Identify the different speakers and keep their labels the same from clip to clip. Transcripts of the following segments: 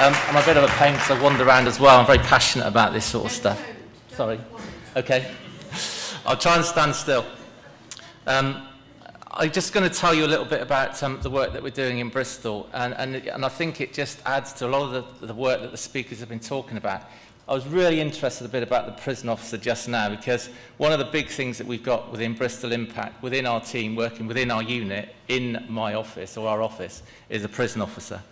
Speaker 1: I'm a bit of a pain because I wander around as well. I'm very passionate about this sort of stuff. Sorry. Okay. I'll try and stand still. I'm just going to tell you a little bit about the work that we're doing in Bristol, and I think it just adds to a lot of the work that the speakers have been talking about. I was really interested a bit about the prison officer just now, because one of the big things that we've got within Bristol Impact, within our team, working within our unit, in my office, or our office, is a prison officer.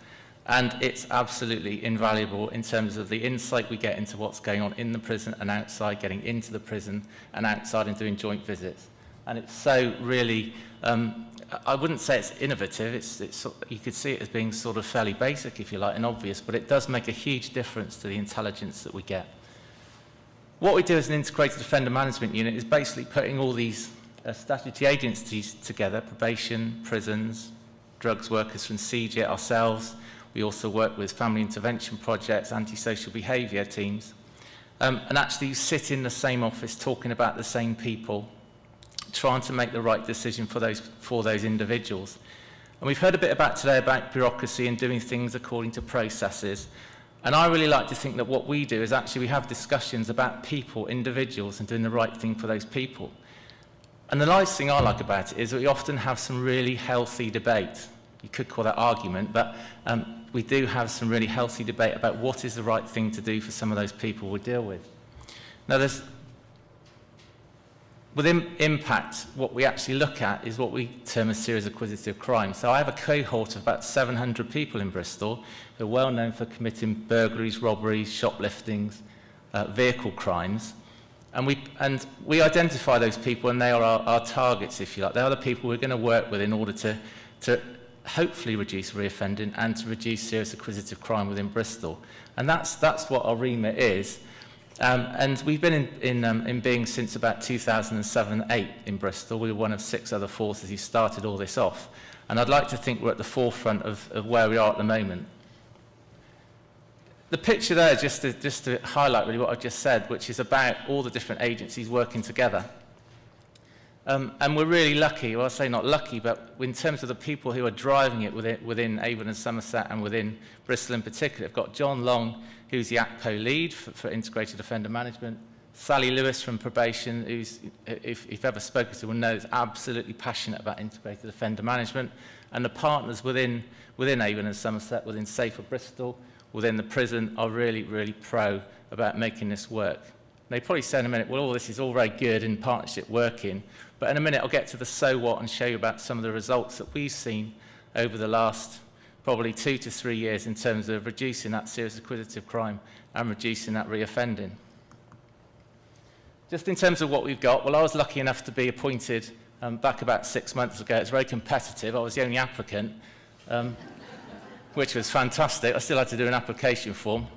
Speaker 1: And it's absolutely invaluable in terms of the insight we get into what's going on in the prison and outside, getting into the prison and outside and doing joint visits. And it's so really, I wouldn't say it's innovative, you could see it as being sort of fairly basic, if you like, and obvious, but it does make a huge difference to the intelligence that we get. What we do as an integrated offender management unit is basically putting all these statutory agencies together, probation, prisons, drugs workers from CJIT, ourselves. We also work with family intervention projects, antisocial behaviour teams, and actually sit in the same office talking about the same people, trying to make the right decision for those individuals. And we've heard a bit today about bureaucracy and doing things according to processes. And I really like to think that what we do is actually we have discussions about people, individuals, and doing the right thing for those people. And the nice thing I like about it is that we often have some really healthy debate. You could call that argument, but we do have some really healthy debate about what is the right thing to do for some of those people we deal with. Now, within Impact, what we actually look at is what we term as serious acquisitive crime. So I have a cohort of about 700 people in Bristol who are well known for committing burglaries, robberies, shopliftings, vehicle crimes. And we identify those people, and they are our targets, if you like. They are the people we're going to work with in order to hopefully reduce reoffending and to reduce serious acquisitive crime within Bristol. And that's what our remit is. And we've been in being since about 2007-8 in Bristol. We were one of 6 other forces who started all this off. And I'd like to think we're at the forefront of where we are at the moment. The picture there, just to highlight really what I've just said, which is about all the different agencies working together. And we're really lucky, well I say not lucky, but in terms of the people who are driving it within Avon and Somerset and within Bristol in particular, we've got John Long, who's the ACPO lead for Integrated Offender Management, Sally Lewis from Probation, who's, if you've ever spoken to, will know is absolutely passionate about Integrated Offender Management, and the partners within Avon and Somerset, within Safer Bristol, within the prison, are really, really pro about making this work. They probably say in a minute, well, all this is all very good in partnership working, but in a minute I'll get to the so what and show you about some of the results that we've seen over the last probably 2 to 3 years in terms of reducing that serious acquisitive crime and reducing that reoffending. Just in terms of what we've got, well, I was lucky enough to be appointed back about 6 months ago. It's very competitive. I was the only applicant, which was fantastic. I still had to do an application form.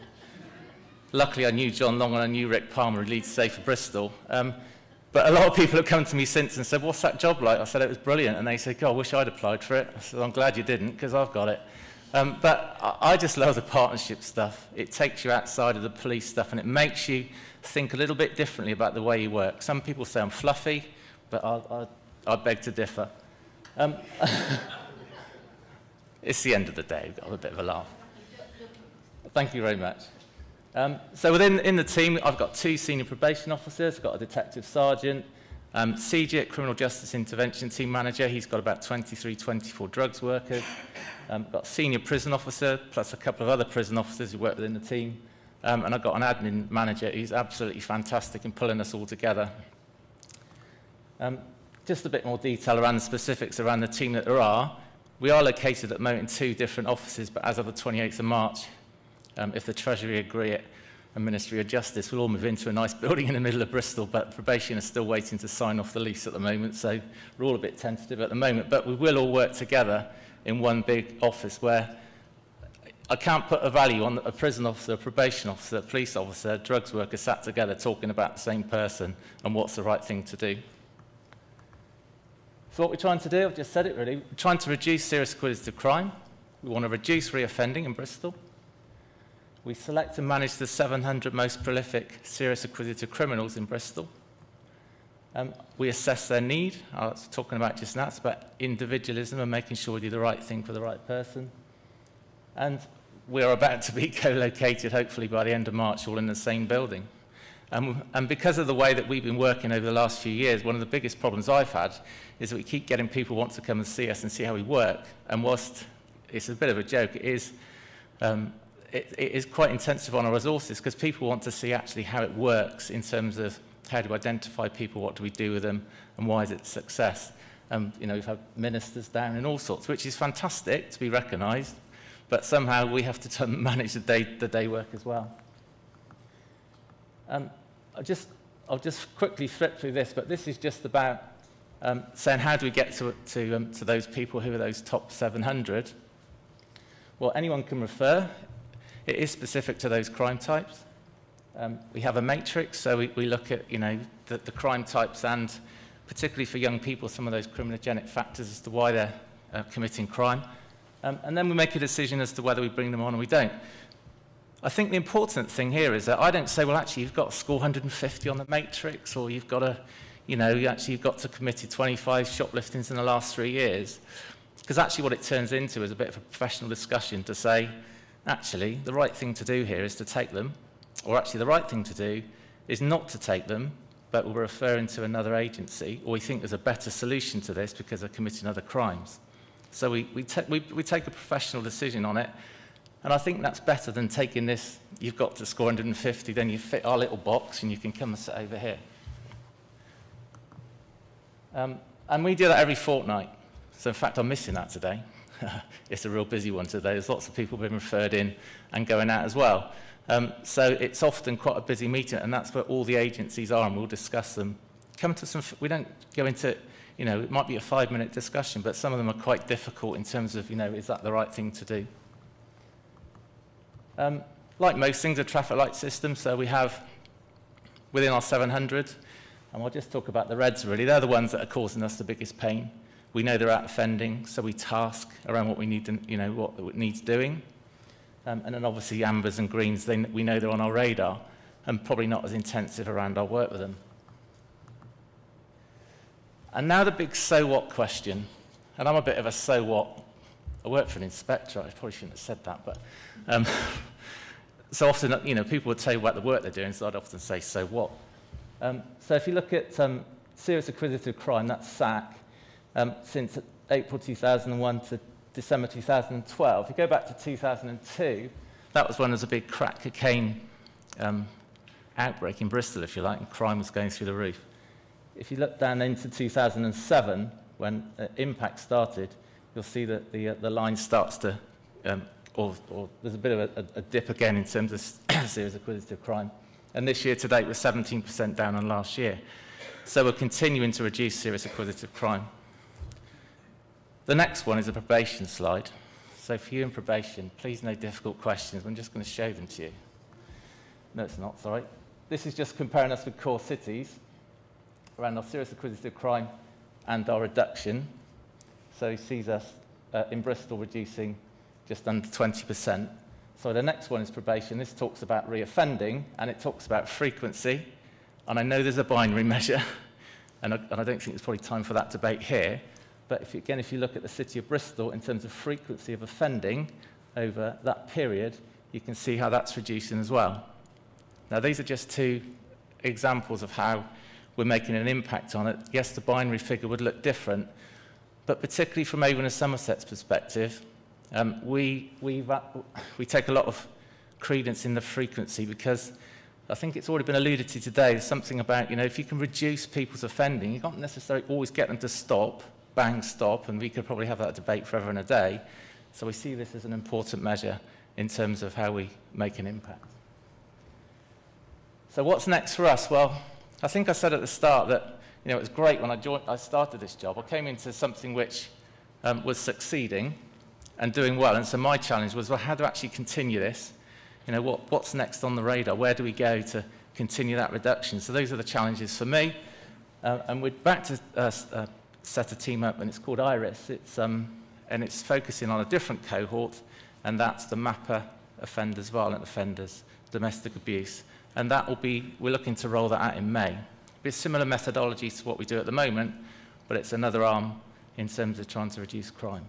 Speaker 1: Luckily, I knew John Long and I knew Rick Palmer, who leads Safer Bristol. But a lot of people have come to me since and said, what's that job like? I said, it was brilliant. And they said, God, I wish I'd applied for it. I said, I'm glad you didn't, because I've got it. But I just love the partnership stuff. It takes you outside of the police stuff, and it makes you think a little bit differently about the way you work. Some people say I'm fluffy, but I beg to differ. It's the end of the day. We've got a bit of a laugh. Thank you very much. So in the team, I've got 2 senior probation officers, I've got a detective sergeant, CJIT, Criminal Justice Intervention Team Manager, he's got about 23, 24 drugs workers, got a senior prison officer, plus a couple of other prison officers who work within the team, and I've got an admin manager who's absolutely fantastic in pulling us all together. Just a bit more detail around the specifics around the team that there are. We are located at the moment in 2 different offices, but as of the 28th of March, if the Treasury agree it and Ministry of Justice, we'll all move into a nice building in the middle of Bristol, but probation is still waiting to sign off the lease at the moment, so we're all a bit tentative at the moment. But we will all work together in one big office where I can't put a value on a prison officer, a probation officer, a police officer, a drugs worker sat together talking about the same person and what's the right thing to do. So what we're trying to do, I've just said it really, we're trying to reduce serious acquisitive crime. We want to reduce reoffending in Bristol. We select and manage the 700 most prolific serious acquisitive criminals in Bristol. We assess their need. I was talking about just now, it's about individualism and making sure we do the right thing for the right person. And we're about to be co-located, hopefully by the end of March, all in the same building. And because of the way that we've been working over the last few years, one of the biggest problems I've had is that we keep getting people want to come and see us and see how we work. And whilst it's a bit of a joke, it is quite intensive on our resources because people want to see actually how it works in terms of how to identify people, what do we do with them, and why is it a success. You know, we've had ministers down and all sorts, which is fantastic to be recognised, but somehow we have to manage the day work as well. I'll just quickly flip through this, but this is just about saying how do we get to those people who are those top 700. Well, anyone can refer. It is specific to those crime types. We have a matrix, so we look at, you know, the crime types and particularly for young people, some of those criminogenic factors as to why they're committing crime. And then we make a decision as to whether we bring them on or we don't. I think the important thing here is that I don't say, well, actually, you've got to score 150 on the matrix, or you've got to, you know, you've got to committed 25 shopliftings in the last 3 years. Because actually what it turns into is a bit of a professional discussion to say, actually, the right thing to do here is to take them, or actually the right thing to do is not to take them, but we're referring to another agency, or we think there's a better solution to this because they're committing other crimes. So we take a professional decision on it, and I think that's better than taking this, you've got to score 150, then you fit our little box and you can come and sit over here. And we do that every fortnight. So in fact, I'm missing that today. It's a real busy one today. There's lots of people being referred in and going out as well. So it's often quite a busy meeting, and that's where all the agencies are, and we'll discuss them. Come to some, we don't go into, you know, it might be a 5-minute discussion, but some of them are quite difficult in terms of, you know, is that the right thing to do? Like most things, a traffic light system, so we have within our 700, and I'll just talk about the reds really, they're the ones that are causing us the biggest pain. We know they're out offending, so we task around what we need to, you know, what it needs doing. And then obviously ambers and greens, we know they're on our radar, and probably not as intensive around our work with them. And now the big so what question, and I'm a bit of a so what. I work for an inspector, I probably shouldn't have said that, but so often, you know, people would tell you about the work they're doing, so I'd often say, so what? So if you look at serious acquisitive crime, that's SAC, since April 2001 to December 2012. If you go back to 2002, that was when there was a big crack cocaine outbreak in Bristol, if you like, and crime was going through the roof. If you look down into 2007, when impact started, you'll see that the line starts to, or there's a bit of a dip again in terms of serious acquisitive crime. And this year to date, we're 17% down on last year. So we're continuing to reduce serious acquisitive crime. The next one is a probation slide. So for you in probation, please no difficult questions. I'm just going to show them to you. No, it's not, sorry. This is just comparing us with core cities around our serious acquisitive crime and our reduction. So he sees us in Bristol reducing just under 20%. So the next one is probation. This talks about reoffending, and it talks about frequency. And I know there's a binary measure, and I don't think there's probably time for that debate here. But if you look at the City of Bristol in terms of frequency of offending over that period, you can see how that's reducing as well. Now, these are just two examples of how we're making an impact on it. Yes, the binary figure would look different, but particularly from Avon and Somerset's perspective, we take a lot of credence in the frequency, because I think it's already been alluded to today. There's something about, you know, if you can reduce people's offending, you can't necessarily always get them to stop, bang, stop, and we could probably have that debate forever and a day. So we see this as an important measure in terms of how we make an impact. So what's next for us? Well, I think I said at the start that, you know, it was great when I started this job. I came into something which was succeeding and doing well, and so my challenge was, well, how do I actually continue this? You know, what's next on the radar? Where do we go to continue that reduction? So those are the challenges for me. And we're back to set a team up, and it's called IRIS. And it's focusing on a different cohort, and that's the MAPA offenders, violent offenders, domestic abuse. And that will be, we're looking to roll that out in May. It'll be a similar methodology to what we do at the moment, but it's another arm in terms of trying to reduce crime.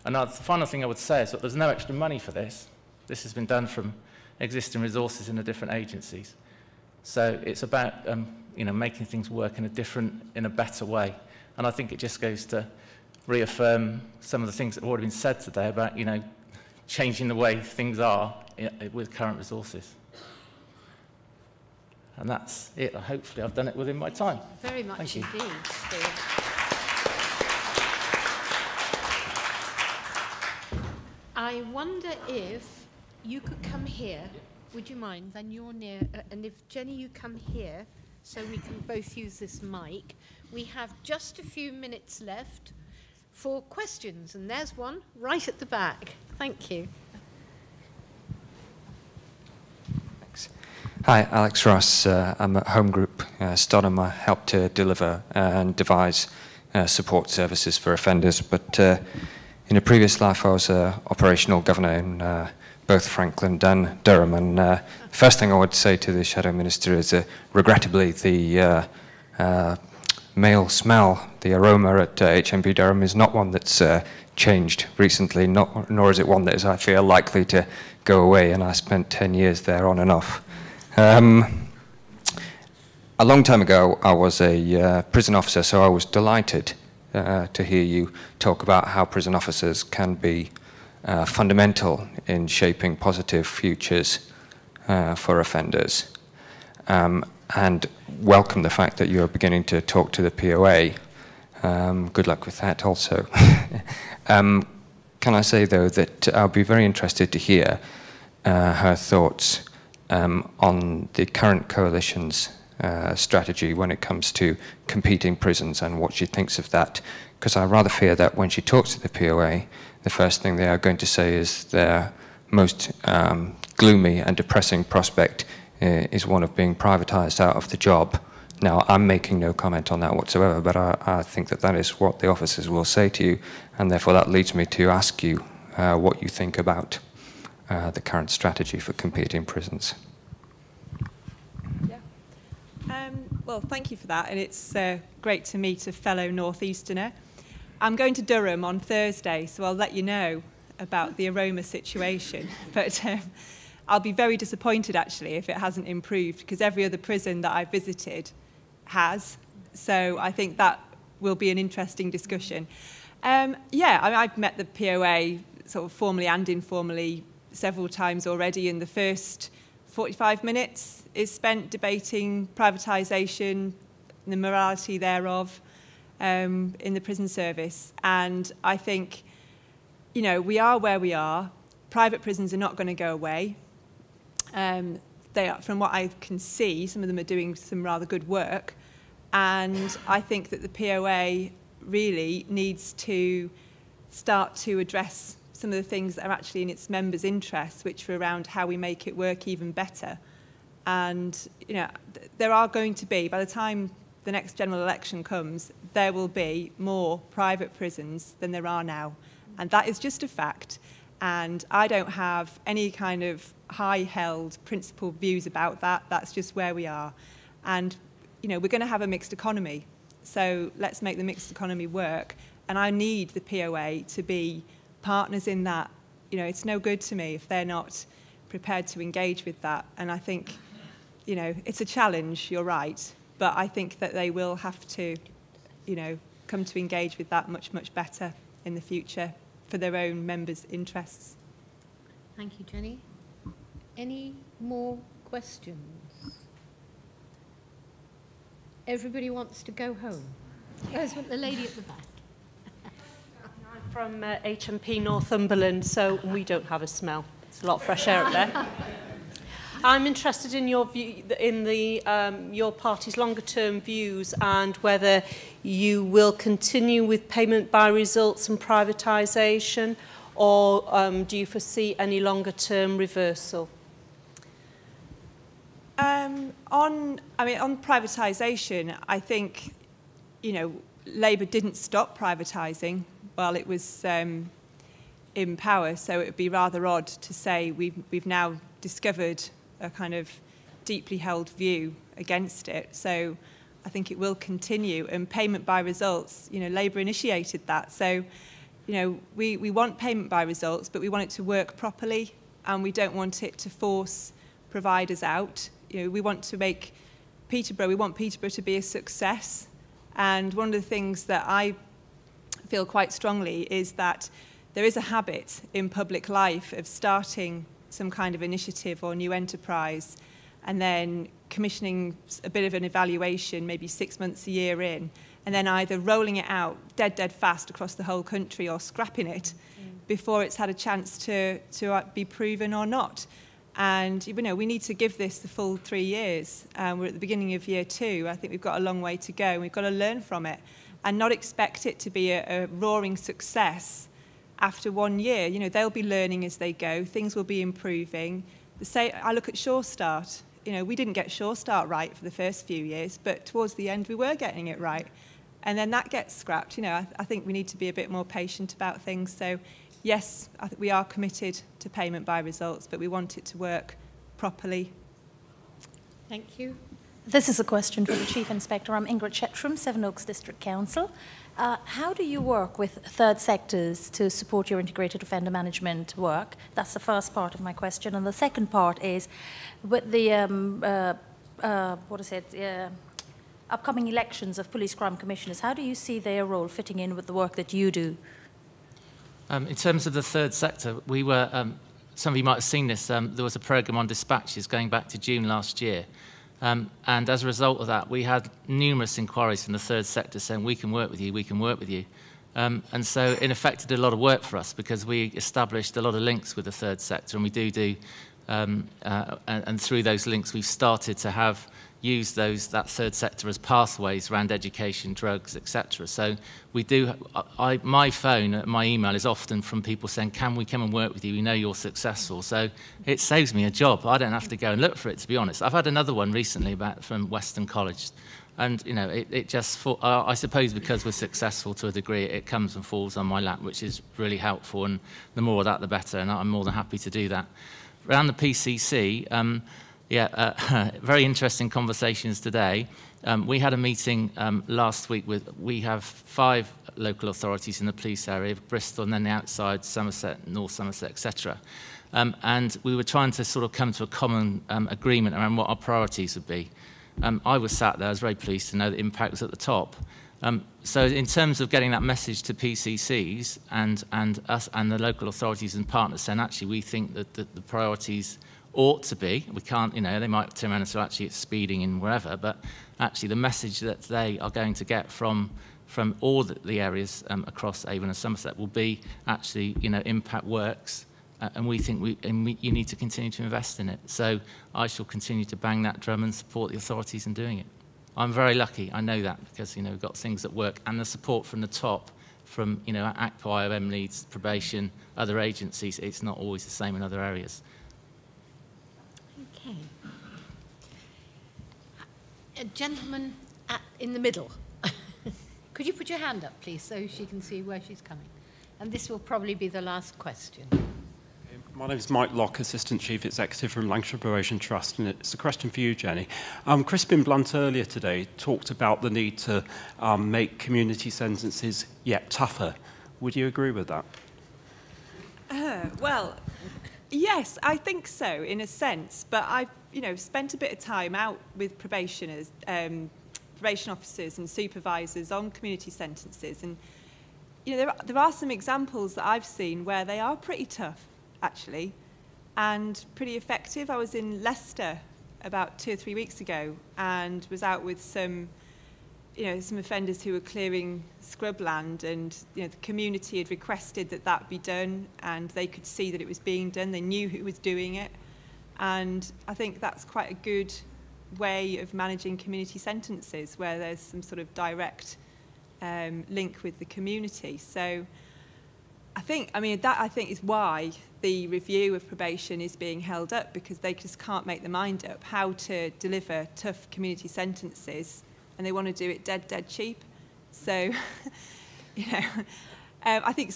Speaker 1: And the final thing I would say is that there's no extra money for this. This has been done from existing resources in the different agencies. So it's about you know, making things work in a better way. And I think it just goes to reaffirm some of the things that have already been said today about, you know, changing the way things are with current resources. And that's it. Hopefully I've done it within my time.
Speaker 2: Very much indeed, Steve. I wonder if you could come here. Would you mind? Then you're near, and if Jenny, you come here, so we can both use this mic. We have just a few minutes left for questions, and there's one right at the back. Thank you.
Speaker 3: Thanks. Hi, Alex Ross. I'm at Home Group Stonham. I help to deliver and devise support services for offenders, but in a previous life I was operational governor in both Franklin and Durham, and the first thing I would say to the Shadow Minister is regrettably the male smell, the aroma at HMP Durham is not one that's changed recently, nor is it one that is, I feel, likely to go away, and I spent 10 years there on and off. A long time ago I was a prison officer, so I was delighted to hear you talk about how prison officers can be fundamental in shaping positive futures for offenders, and welcome the fact that you're beginning to talk to the POA. Good luck with that also. Can I say though that I'll be very interested to hear her thoughts on the current coalition's strategy when it comes to competing prisons and what she thinks of that, because I rather fear that when she talks to the POA, the first thing they are going to say is their most gloomy and depressing prospect is one of being privatised out of the job. Now, I'm making no comment on that whatsoever, but I think that that is what the officers will say to you, and therefore that leads me to ask you what you think about the current strategy for competing prisons.
Speaker 4: Well, thank you for that, and it's great to meet a fellow Northeasterner. I'm going to Durham on Thursday, so I'll let you know about the aroma situation. But I'll be very disappointed, actually, if it hasn't improved, because every other prison that I've visited has. So I think that will be an interesting discussion. Yeah, I mean, I've met the POA sort of formally and informally several times already. In the first 45 minutes is spent debating privatisation, the morality thereof in the prison service. And I think, you know, we are where we are. Private prisons are not going to go away. They are, from what I can see, some of them are doing some rather good work. And I think that the POA really needs to start to address some of the things that are actually in its members' interests, which are around how we make it work even better. And, you know, there are going to be, by the time the next general election comes, there will be more private prisons than there are now. And that is just a fact. And I don't have any kind of high-held principled views about that. That's just where we are. And, you know, we're going to have a mixed economy. So let's make the mixed economy work. And I need the POA to be partners in that. You know, it's no good to me if they're not prepared to engage with that. And I think, you know, it's a challenge, you're right. But I think that they will have to, you know, come to engage with that much, much better in the future for their own members' interests.
Speaker 2: Thank you, Jenny. Any more questions? Everybody wants to go home. There's the lady at the back.
Speaker 5: I'm from HMP Northumberland, so we don't have a smell. It's a lot of fresh air up there. I'm interested in your view, in the your party's longer-term views, and whether you will continue with payment by results and privatisation, or do you foresee any longer-term reversal? On privatisation, I think, you know, Labour didn't stop privatising while it was in power, so it would be rather odd to say we've now discovered a kind of deeply held view against it. So I think it will continue. And payment by results, you know, Labour initiated that. So, you know, we want payment by results, but we want it to work properly.
Speaker 4: and we don't want it to force providers out. You know, we want Peterborough to be a success. And one of the things that I feel quite strongly is that there is a habit in public life of starting some kind of initiative or new enterprise and then commissioning a bit of an evaluation, maybe 6 months, a year in, and then either rolling it out dead fast across the whole country or scrapping it before it's had a chance to be proven or not. And, you know, we need to give this the full 3 years. We're at the beginning of year 2. I think we've got a long way to go, and we've got to learn from it and not expect it to be a roaring success after 1 year. You know, they'll be learning as they go. Things will be improving. I look at Sure Start. You know, we didn't get Sure Start right for the first few years, but towards the end we were getting it right. And then that gets scrapped. You know, I think we need to be a bit more patient about things. So, yes, I think we are committed to payment by results, but we want it to work properly.
Speaker 2: Thank you.
Speaker 6: This is a question for the Chief Inspector. I'm Ingrid Shetram, Sevenoaks District Council. How do you work with third sectors to support your integrated offender management work? That's the first part of my question. And the second part is, with the upcoming elections of police crime commissioners, how do you see their role fitting in with the work that you do?
Speaker 1: In terms of the third sector, we were, some of you might have seen this, there was a programme on dispatches going back to June last year. And as a result of that, we had numerous inquiries from the third sector saying, we can work with you, we can work with you. And so, in effect, it did a lot of work for us because we established a lot of links with the third sector, and we do and through those links, we've started to use that third sector as pathways around education, drugs, etc. So we do. My phone, my email is often from people saying, "Can we come and work with you? We know you're successful." So it saves me a job. I don't have to go and look for it. To be honest, I've had another one recently from Western College, and you know, I suppose because we're successful to a degree, it comes and falls on my lap, which is really helpful. And the more of that, the better. And I'm more than happy to do that. Around the PCC. Very interesting conversations today. We had a meeting last week we have 5 local authorities in the police area, Bristol and then the outside, Somerset, North Somerset, etc. And we were trying to sort of come to a common agreement around what our priorities would be. I was sat there, I was very pleased to know that impact was at the top. So in terms of getting that message to PCCs and us and the local authorities and partners saying, actually, we think that the priorities ought to be, we can't, you know, they might turn around and say, actually, it's speeding and wherever, but actually the message that they are going to get from all the areas across Avon and Somerset will be, actually, you know, impact works, and we think you need to continue to invest in it. So I shall continue to bang that drum and support the authorities in doing it. I'm very lucky, I know that, because, you know, we've got things that work, and the support from the top, from, you know, ACPO, IOM leads, probation, other agencies, it's not always the same in other areas.
Speaker 2: Okay. A gentleman in the middle. Could you put your hand up, please, so she can see where she's coming? And this will probably be the last question.
Speaker 7: My name is Mike Locke, Assistant Chief Executive from Lancashire Probation Trust, and it's a question for you, Jenny. Crispin Blunt earlier today talked about the need to make community sentences yet tougher. Would you agree with that?
Speaker 4: Well, yes, I think so, in a sense. But I've, you know, spent a bit of time out with probationers, probation officers and supervisors on community sentences, and you know, there are some examples that I've seen where they are pretty tough, actually, and pretty effective. I was in Leicester about 2 or 3 weeks ago and was out with some offenders who were clearing scrubland, and you know, the community had requested that be done, and they could see that it was being done. They knew who was doing it, and I think that's quite a good way of managing community sentences, where there's some sort of direct link with the community. So I think is why the review of probation is being held up, because they just can't make their mind up how to deliver tough community sentences, and they want to do it dead cheap. So, you know, I think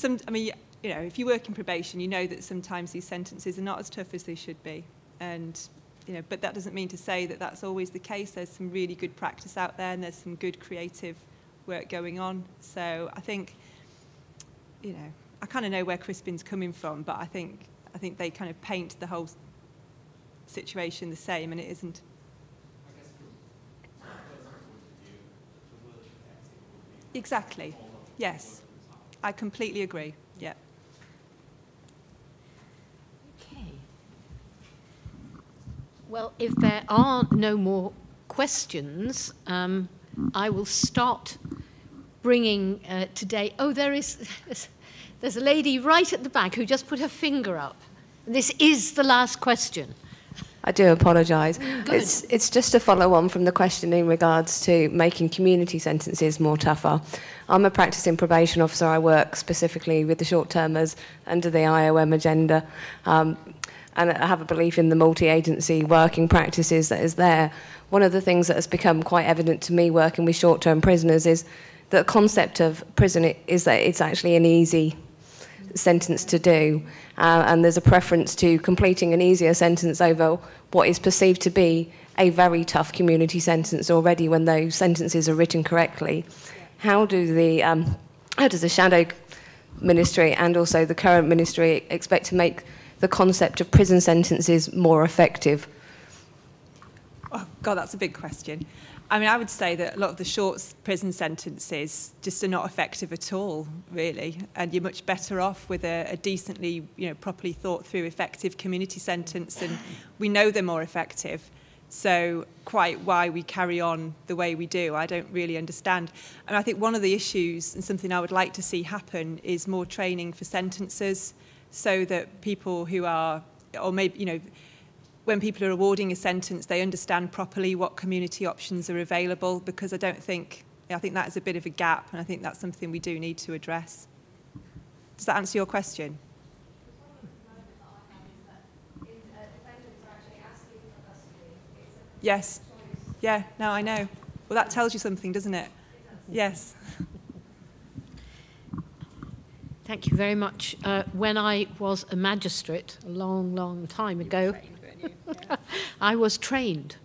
Speaker 4: if you work in probation, you know that sometimes these sentences are not as tough as they should be, and you know, but that doesn't mean to say that that's always the case. There's some really good practice out there, and there's some good creative work going on. So I think, you know, I kind of know where Crispin's coming from, but I think I think they kind of paint the whole situation the same, and it isn't. Exactly. Yes. I completely agree. Yeah.
Speaker 2: Okay. Well, if there are no more questions, I will start bringing today. Oh, there's a lady right at the back who just put her finger up. This is the last question.
Speaker 8: I do apologise.
Speaker 2: Good.
Speaker 8: It's just a follow-on from the question in regards to making community sentences more tougher. I'm a practising probation officer. I work specifically with the short-termers under the IOM agenda, and I have a belief in the multi-agency working practices that is there. One of the things that has become quite evident to me working with short-term prisoners is that the concept of prison is that it's actually an easy sentence to do, and there's a preference to completing an easier sentence over what is perceived to be a very tough community sentence already when those sentences are written correctly. How does the shadow ministry and also the current ministry expect to make the concept of prison sentences more effective?
Speaker 4: Oh, God, that's a big question. I mean, I would say that a lot of the short prison sentences just are not effective at all, really. And you're much better off with a decently, properly thought through, effective community sentence. And we know they're more effective. So quite why we carry on the way we do, I don't really understand. And I think one of the issues, and something I would like to see happen, is more training for sentencers, so that people who are, or maybe, when people are awarding a sentence, they understand properly what community options are available, because I think that is a bit of a gap, and I think that's something we do need to address. Does that answer your question? Yes. Yeah, no, I know. Well, that tells you something, doesn't it? Yes.
Speaker 2: Thank you very much. When I was a magistrate a long, long time ago, I was trained,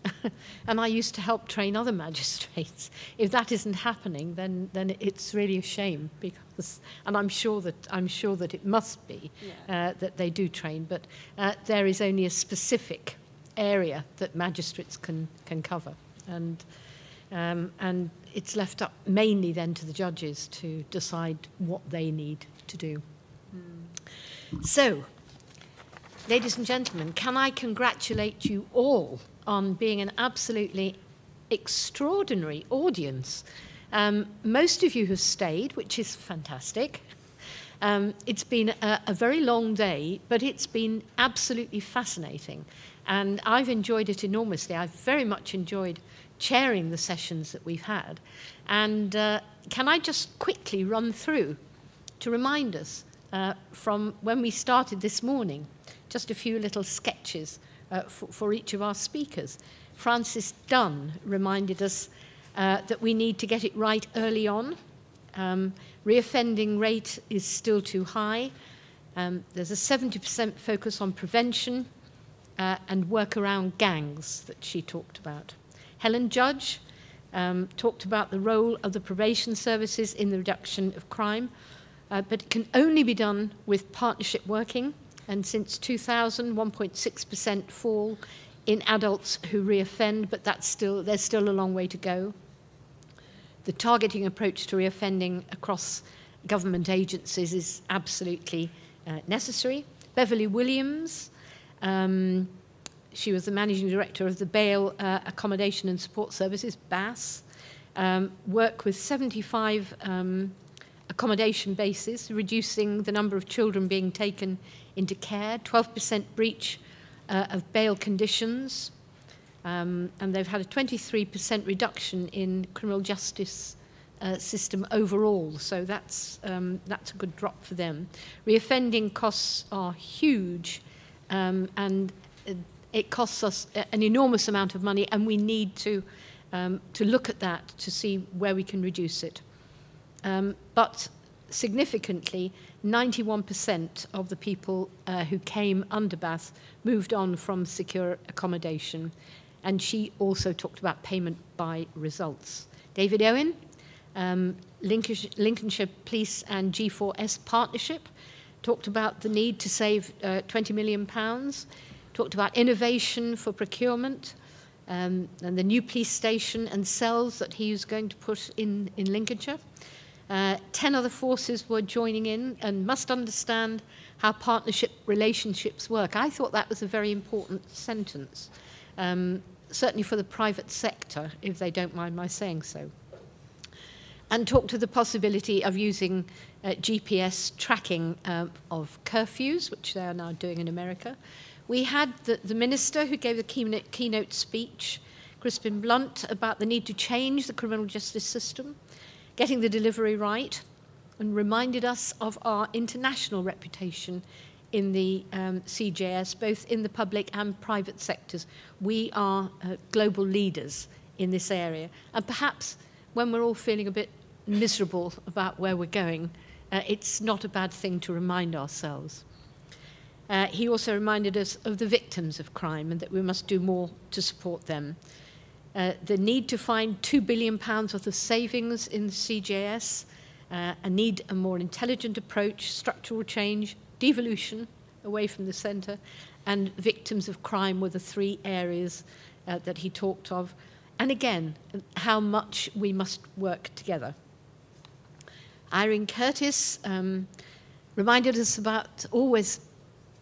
Speaker 2: and I used to help train other magistrates. If that isn't happening, then it's really a shame, because, and I'm sure that it must be that they do train, but there is only a specific area that magistrates can cover, and it's left up mainly then to the judges to decide what they need to do. So, ladies and gentlemen, can I congratulate you all on being an absolutely extraordinary audience. Most of you have stayed, which is fantastic. It's been a very long day, but it's been absolutely fascinating. And I've enjoyed it enormously. I've very much enjoyed chairing the sessions that we've had. And can I just quickly run through to remind us from when we started this morning, just a few little sketches for each of our speakers. Francis Dunn reminded us that we need to get it right early on. Reoffending rate is still too high. There's a 70% focus on prevention and work around gangs that she talked about. Helen Judge talked about the role of the probation services in the reduction of crime, but it can only be done with partnership working. And since 2000, 1.6% fall in adults who reoffend, but there's still a long way to go. The targeting approach to reoffending across government agencies is absolutely necessary. Beverly Williams, she was the managing director of the Bail Accommodation and Support Services, BASS, worked with 75 accommodation bases, reducing the number of children being taken into care, 12% breach of bail conditions, and they've had a 23% reduction in criminal justice system overall, so that's a good drop for them. Reoffending costs are huge, and it costs us an enormous amount of money, and we need to look at that to see where we can reduce it. But significantly, 91% of the people who came under BASS moved on from secure accommodation. And she also talked about payment by results. David Owen, Lincolnshire Police and G4S partnership. talked about the need to save £20 million, talked about innovation for procurement, and the new police station and cells that he was going to put in Lincolnshire. 10 other forces were joining in and must understand how partnership relationships work. I thought that was a very important sentence, certainly for the private sector, if they don't mind my saying so. And talked to the possibility of using GPS tracking of curfews, which they are now doing in America. We had the minister who gave the keynote speech, Crispin Blunt, about the need to change the criminal justice system, getting the delivery right, and reminded us of our international reputation in the CJS, both in the public and private sectors. We are global leaders in this area. And perhaps when we're all feeling a bit miserable about where we're going, it's not a bad thing to remind ourselves. He also reminded us of the victims of crime and that we must do more to support them. The need to find £2 billion worth of savings in the CJS, a need a more intelligent approach, structural change, devolution away from the centre, and victims of crime were the three areas that he talked of. And again, how much we must work together. Irene Curtis reminded us about always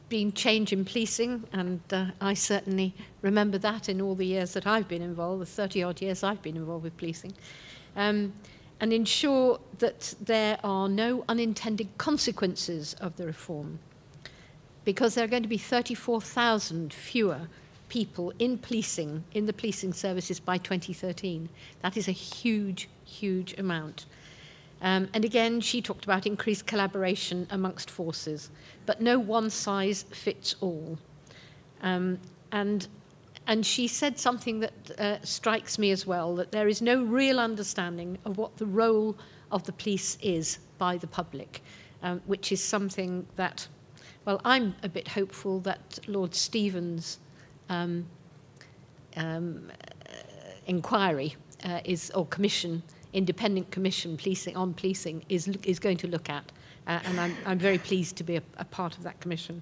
Speaker 2: being change in policing, and I certainly remember that in all the years that I've been involved, the 30-odd years I've been involved with policing, and ensure that there are no unintended consequences of the reform, because there are going to be 34,000 fewer people in policing, in the policing services by 2013. That is a huge, huge amount. And again, she talked about increased collaboration amongst forces, but no one size fits all. And she said something that strikes me as well, that there is no real understanding of what the role of the police is by the public, which is something that, well, I'm a bit hopeful that Lord Stephen's inquiry or commission, independent commission on policing is going to look at, and I'm very pleased to be a part of that commission.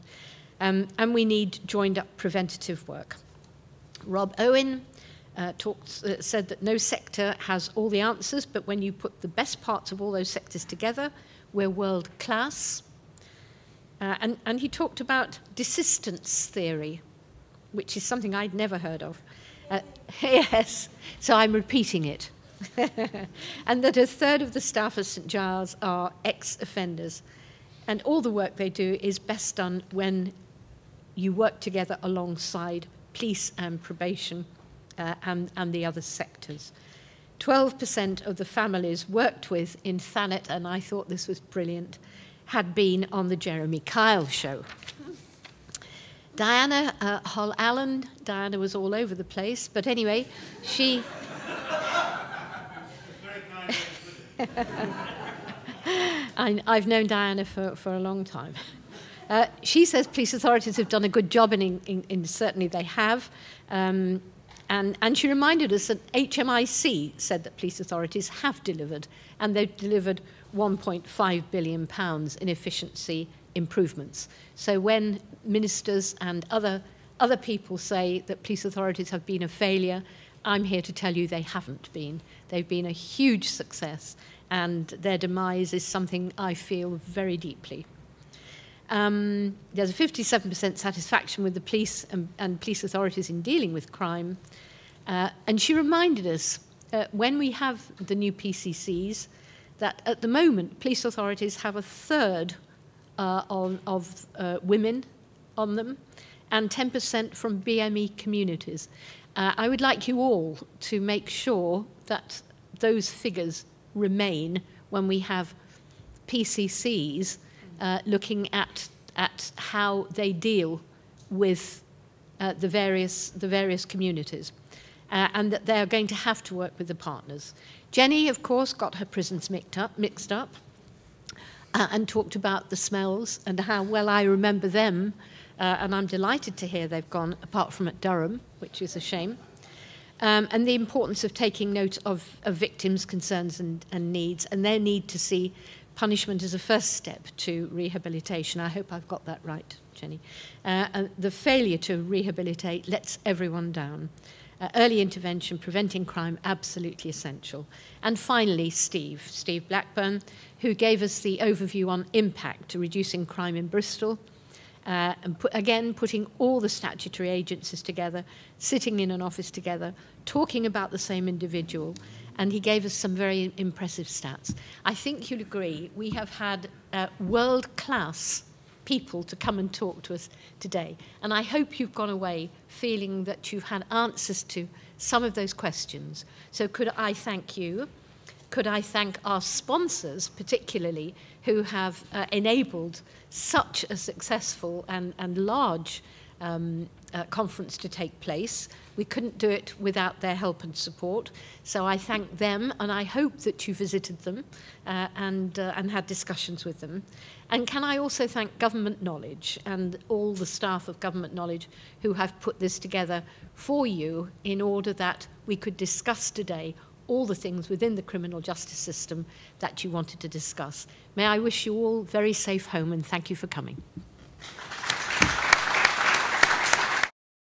Speaker 2: And we need joined-up preventative work. Rob Owen said that no sector has all the answers, but when you put the best parts of all those sectors together, we're world-class. And he talked about desistance theory, which is something I'd never heard of. Yes, so I'm repeating it. And that a third of the staff at St Giles are ex-offenders. And all the work they do is best done when you work together alongside police and probation and the other sectors. 12% of the families worked with in Thanet, and I thought this was brilliant, had been on the Jeremy Kyle show. Diana Hull-Allen, Diana was all over the place, but anyway, she... I've known Diana for a long time. She says police authorities have done a good job, and certainly they have. And she reminded us that HMIC said that police authorities have delivered, and they've delivered £1.5 billion in efficiency improvements. So when ministers and other people say that police authorities have been a failure, I'm here to tell you they haven't been. They've been a huge success, and their demise is something I feel very deeply. There's a 57% satisfaction with the police and police authorities in dealing with crime. And she reminded us, when we have the new PCCs, that at the moment, police authorities have a third of women on them and 10% from BME communities. I would like you all to make sure that those figures remain when we have PCCs looking at how they deal with the various communities, and that they are going to have to work with the partners. Jenny, of course, got her prisons mixed up and talked about the smells and how well I remember them, and I'm delighted to hear they've gone, apart from at Durham, which is a shame. And the importance of taking note of victims' concerns and needs, and their need to see punishment is a first step to rehabilitation. I hope I've got that right, Jenny. And the failure to rehabilitate lets everyone down. Early intervention, preventing crime, absolutely essential. And finally, Steve Blackburn, who gave us the overview on impact to reducing crime in Bristol, and putting all the statutory agencies together, sitting in an office together, talking about the same individual, and he gave us some very impressive stats. I think you'll agree, we have had world-class people to come and talk to us today. And I hope you've gone away feeling that you've had answers to some of those questions. So could I thank you? Could I thank our sponsors, particularly, who have enabled such a successful and large conference to take place. We couldn't do it without their help and support. So I thank them, and I hope that you visited them and had discussions with them. And can I also thank Government Knowledge and all the staff of Government Knowledge who have put this together for you in order that we could discuss today all the things within the criminal justice system that you wanted to discuss. May I wish you all very safe home, and thank you for coming.